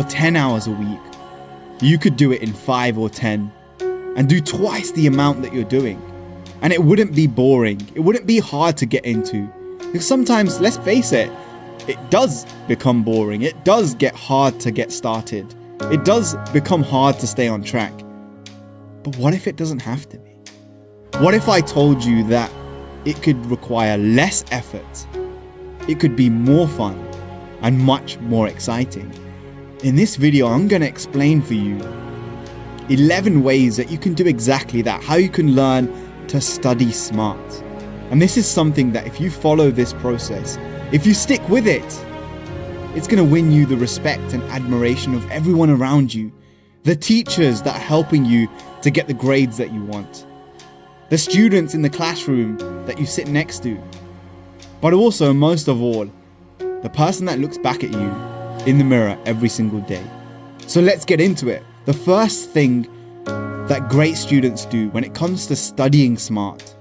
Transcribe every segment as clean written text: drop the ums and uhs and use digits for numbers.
or 10 hours a week, you could do it in 5 or 10 and do twice the amount that you're doing. And it wouldn't be boring. It wouldn't be hard to get into. Because sometimes, let's face it, it does become boring. It does get hard to get started. It does become hard to stay on track. But what if it doesn't have to be? What if I told you that it could require less effort? It could be more fun and much more exciting. In this video, I'm going to explain for you 11 ways that you can do exactly that, how you can learn to study smart. And this is something that if you follow this process, if you stick with it, it's going to win you the respect and admiration of everyone around you, the teachers that are helping you to get the grades that you want, the students in the classroom that you sit next to, but also, most of all, the person that looks back at you in the mirror every single day. So let's get into it. The first thing that great students do when it comes to studying smart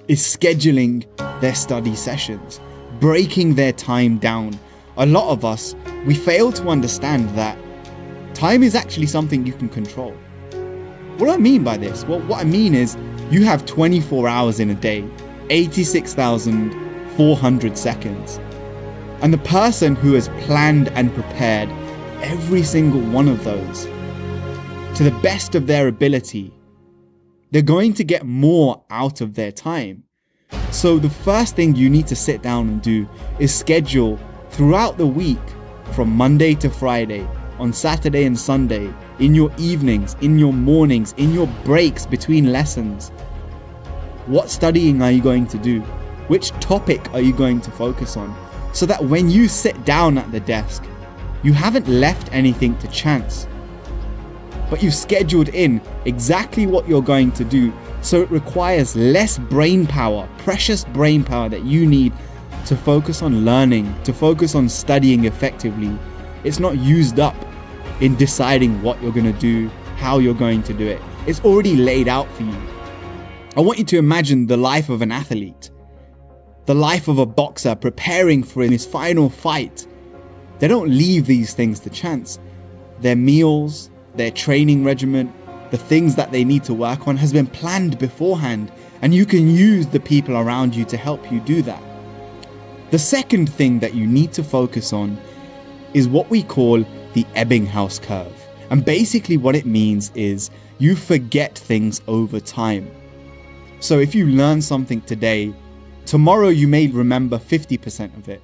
is scheduling their study sessions, breaking their time down. A lot of us, we fail to understand that time is actually something you can control. What do I mean by this? Well, what I mean is you have 24 hours in a day, 86,400 seconds. And the person who has planned and prepared every single one of those to the best of their ability, they're going to get more out of their time. So the first thing you need to sit down and do is schedule throughout the week, from Monday to Friday, on Saturday and Sunday, in your evenings, in your mornings, in your breaks between lessons. What studying are you going to do? Which topic are you going to focus on? So that when you sit down at the desk, you haven't left anything to chance, but you've scheduled in exactly what you're going to do. So it requires less brain power, precious brain power that you need to focus on learning, to focus on studying effectively. It's not used up in deciding what you're going to do, how you're going to do it. It's already laid out for you. I want you to imagine the life of an athlete, the life of a boxer preparing for his final fight. They don't leave these things to chance. Their meals, their training regimen, the things that they need to work on has been planned beforehand, and you can use the people around you to help you do that. The second thing that you need to focus on is what we call the Ebbinghaus curve. And basically what it means is you forget things over time. So if you learn something today, tomorrow you may remember 50% of it.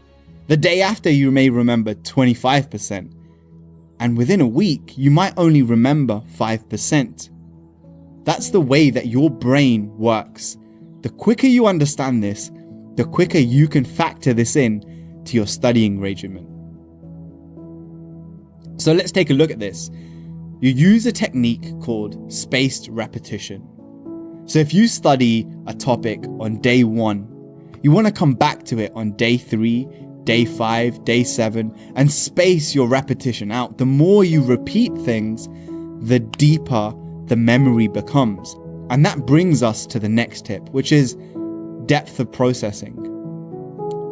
The day after you may remember 25%. And within a week, you might only remember 5%. That's the way that your brain works. The quicker you understand this, the quicker you can factor this in to your studying regimen. So let's take a look at this. You use a technique called spaced repetition. So if you study a topic on day 1, you want to come back to it on day 3, day 5, day 7, and space your repetition out. The more you repeat things, the deeper the memory becomes. And that brings us to the next tip, which is depth of processing.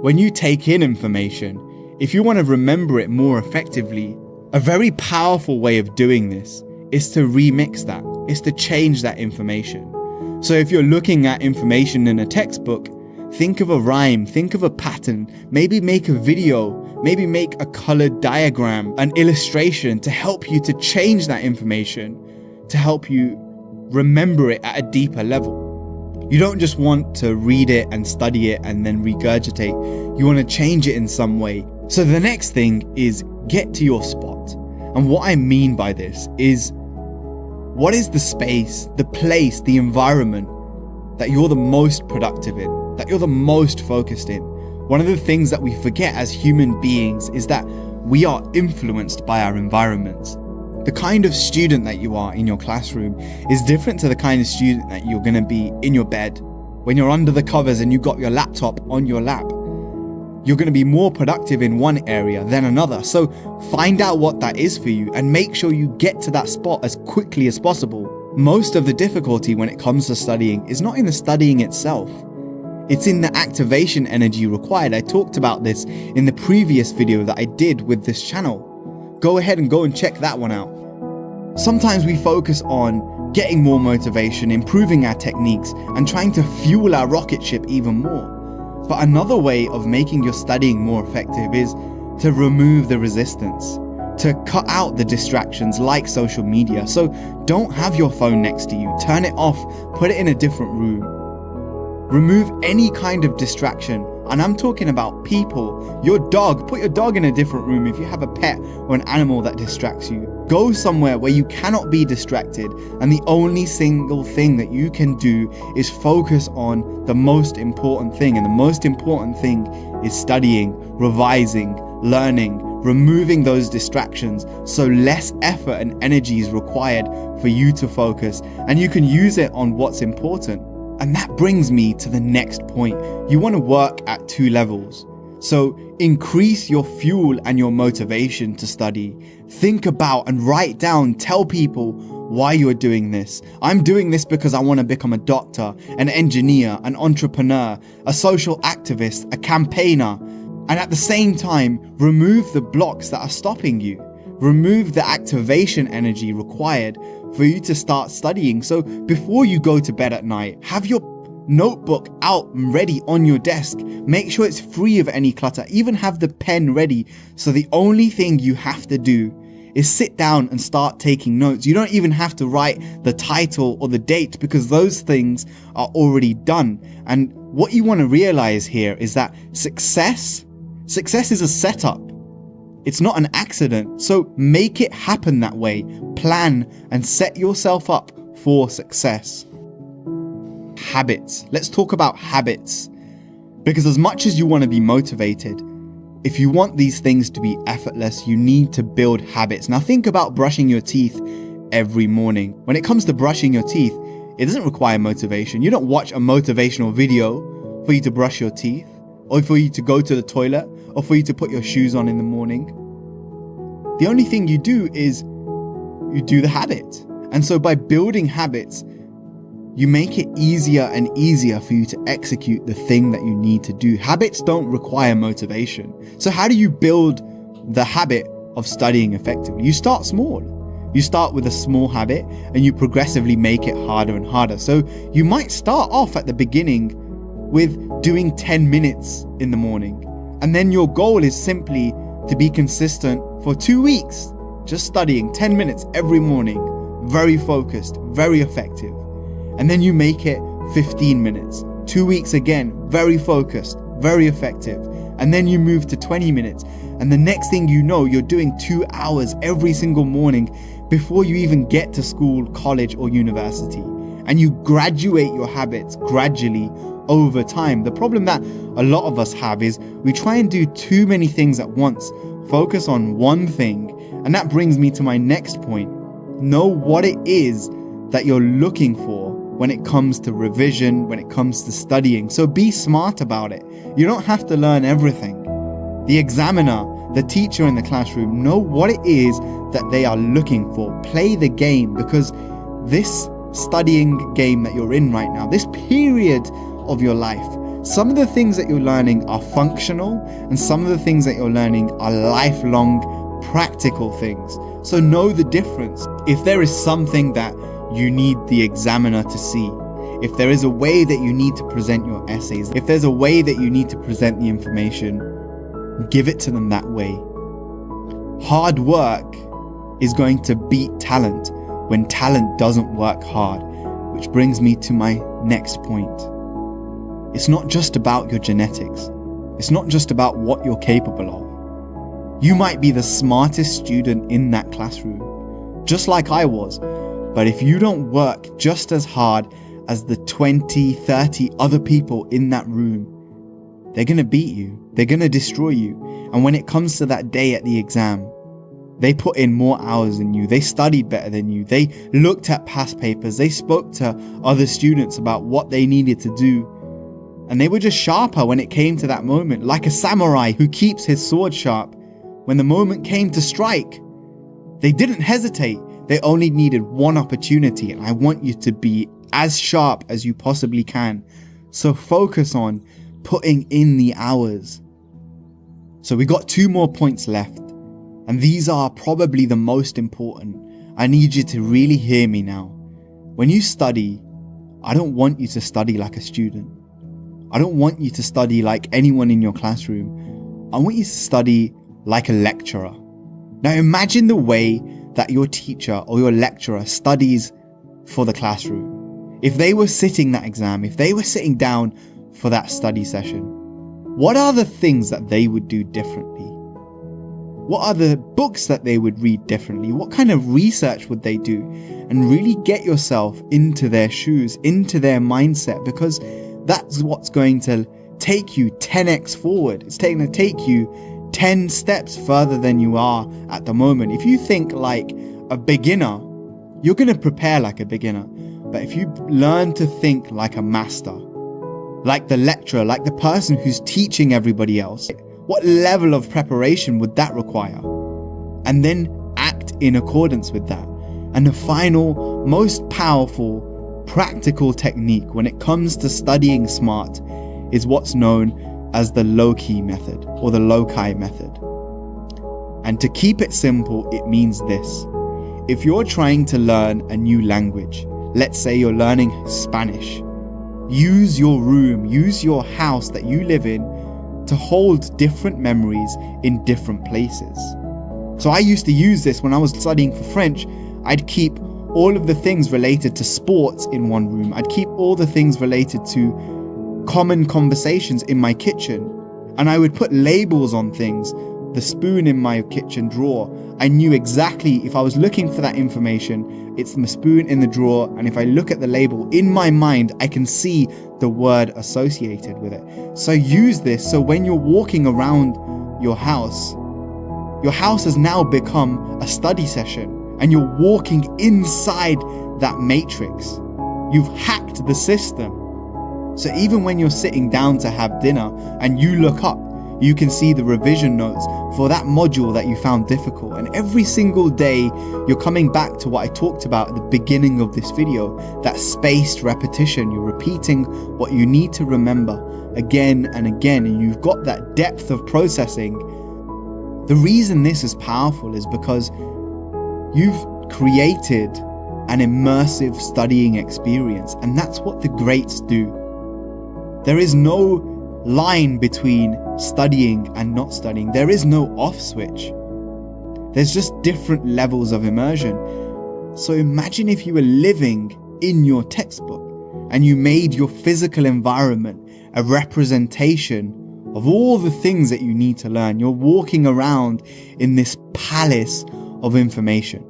When you take in information, if you want to remember it more effectively, a very powerful way of doing this is to remix that, is to change that information. So if you're looking at information in a textbook, think of a rhyme, think of a pattern, maybe make a video, maybe make a colored diagram, an illustration to help you to change that information, to help you remember it at a deeper level. You don't just want to read it and study it and then regurgitate. You want to change it in some way. So the next thing is get to your spot. And what I mean by this is, what is the space, the place, the environment that you're the most productive in, that you're the most focused in? One of the things that we forget as human beings is that we are influenced by our environments. The kind of student that you are in your classroom is different to the kind of student that you're going to be in your bed. When you're under the covers and you've got your laptop on your lap, you're going to be more productive in one area than another. So find out what that is for you and make sure you get to that spot as quickly as possible. Most of the difficulty when it comes to studying is not in the studying itself. It's in the activation energy required. I talked about this in the previous video that I did with this channel. go ahead and go and check that one out. Sometimes we focus on getting more motivation, improving our techniques, and trying to fuel our rocket ship even more. But another way of making your studying more effective is to remove the resistance, to cut out the distractions like social media. So don't have your phone next to you, turn it off, put it in a different room. Remove any kind of distraction, and I'm talking about people, your dog. Put your dog in a different room if you have a pet or an animal that distracts you. Go somewhere where you cannot be distracted, and the only single thing that you can do is focus on the most important thing, and the most important thing is studying, revising, learning, removing those distractions, so less effort and energy is required for you to focus, and you can use it on what's important. And that brings me to the next point. You want to work at 2 levels. So increase your fuel and your motivation to study. Think about and write down, tell people why you're doing this. I'm doing this because I want to become a doctor, an engineer, an entrepreneur, a social activist, a campaigner. And at the same time, remove the blocks that are stopping you. Remove the activation energy required for you to start studying. So before you go to bed at night, have your notebook out and ready on your desk. Make sure it's free of any clutter. Even have the pen ready. So the only thing you have to do is sit down and start taking notes. You don't even have to write the title or the date, because those things are already done. And what you want to realize here is that success is a setup. It's not an accident. So make it happen that way. Plan and set yourself up for success. Habits. Let's talk about habits. Because as much as you want to be motivated, if you want these things to be effortless, you need to build habits. Now think about brushing your teeth every morning. When it comes to brushing your teeth, it doesn't require motivation. You don't watch a motivational video for you to brush your teeth, or for you to go to the toilet, or for you to put your shoes on in the morning. The only thing you do is you do the habit. And so by building habits, you make it easier and easier for you to execute the thing that you need to do. Habits don't require motivation. So how do you build the habit of studying effectively? You start small. You start with a small habit and you progressively make it harder and harder. So you might start off at the beginning with doing 10 minutes in the morning. And then your goal is simply to be consistent for 2 weeks, just studying 10 minutes every morning, very focused, very effective. And then you make it 15 minutes, 2 weeks again, very focused, very effective. And then you move to 20 minutes. And the next thing you know, you're doing 2 hours every single morning before you even get to school, college, or university. And you graduate your habits gradually over time. The problem that a lot of us have is we try and do too many things at once, focus on one thing. And that brings me to my next point. Know what it is that you're looking for when it comes to revision, when it comes to studying. So be smart about it. You don't have to learn everything. The examiner, the teacher in the classroom, know what it is that they are looking for. Play the game, because this studying game that you're in right now, this period of your life, some of the things that you're learning are functional, and some of the things that you're learning are lifelong practical things. So know the difference. If there is something that you need the examiner to see, if there is a way that you need to present your essays, if there's a way that you need to present the information, give it to them that way. Hard work is going to beat talent when talent doesn't work hard, which brings me to my next point. It's not just about your genetics. It's not just about what you're capable of. You might be the smartest student in that classroom, just like I was, but if you don't work just as hard as the 20, 30 other people in that room, they're going to beat you. They're going to destroy you. And when it comes to that day at the exam, they put in more hours than you. They studied better than you. They looked at past papers. They spoke to other students about what they needed to do. And they were just sharper when it came to that moment, like a samurai who keeps his sword sharp. When the moment came to strike, they didn't hesitate. They only needed one opportunity. And I want you to be as sharp as you possibly can. So focus on putting in the hours. So we got 2 more points left. And these are probably the most important. I need you to really hear me now. When you study, I don't want you to study like a student. I don't want you to study like anyone in your classroom. I want you to study like a lecturer. Now imagine the way that your teacher or your lecturer studies for the classroom. If they were sitting that exam, if they were sitting down for that study session, what are the things that they would do differently? What are the books that they would read differently? What kind of research would they do? And really get yourself into their shoes, into their mindset, because that's what's going to take you 10x forward. It's going to take you 10 steps further than you are at the moment. If you think like a beginner, you're going to prepare like a beginner. But if you learn to think like a master, like the lecturer, like the person who's teaching everybody else, what level of preparation would that require? And then act in accordance with that. And the final, most powerful, practical technique when it comes to studying smart is what's known as the low-key method or the loci method. And to keep it simple, it means this. If you're trying to learn a new language, let's say you're learning Spanish, use your room, use your house that you live in to hold different memories in different places. So I used to use this when I was studying for French. I'd keep all of the things related to sports in one room. I'd keep all the things related to common conversations in my kitchen. And I would put labels on things. The spoon in my kitchen drawer, I knew exactly if I was looking for that information, it's the spoon in the drawer, and if I look at the label in my mind, I can see the word associated with it. So use this so when you're walking around your house has now become a study session, and you're walking inside that matrix. You've hacked the system. So even when you're sitting down to have dinner and you look up, you can see the revision notes for that module that you found difficult. And every single day, you're coming back to what I talked about at the beginning of this video, that spaced repetition. You're repeating what you need to remember again and again, and you've got that depth of processing. The reason this is powerful is because you've created an immersive studying experience, and that's what the greats do. There is no line between studying and not studying. There is no off switch. There's just different levels of immersion. So imagine if you were living in your textbook and you made your physical environment a representation of all the things that you need to learn. You're walking around in this palace of information.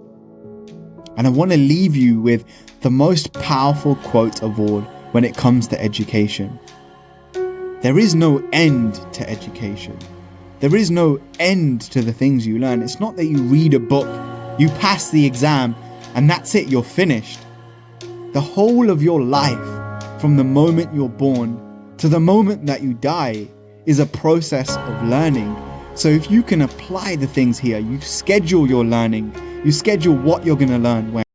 And I want to leave you with the most powerful quote of all when it comes to education. There is no end to education. There is no end to the things you learn. It's not that you read a book, you pass the exam, and that's it, you're finished. The whole of your life, from the moment you're born to the moment that you die, is a process of learning. So if you can apply the things here, you schedule your learning, you schedule what you're going to learn when.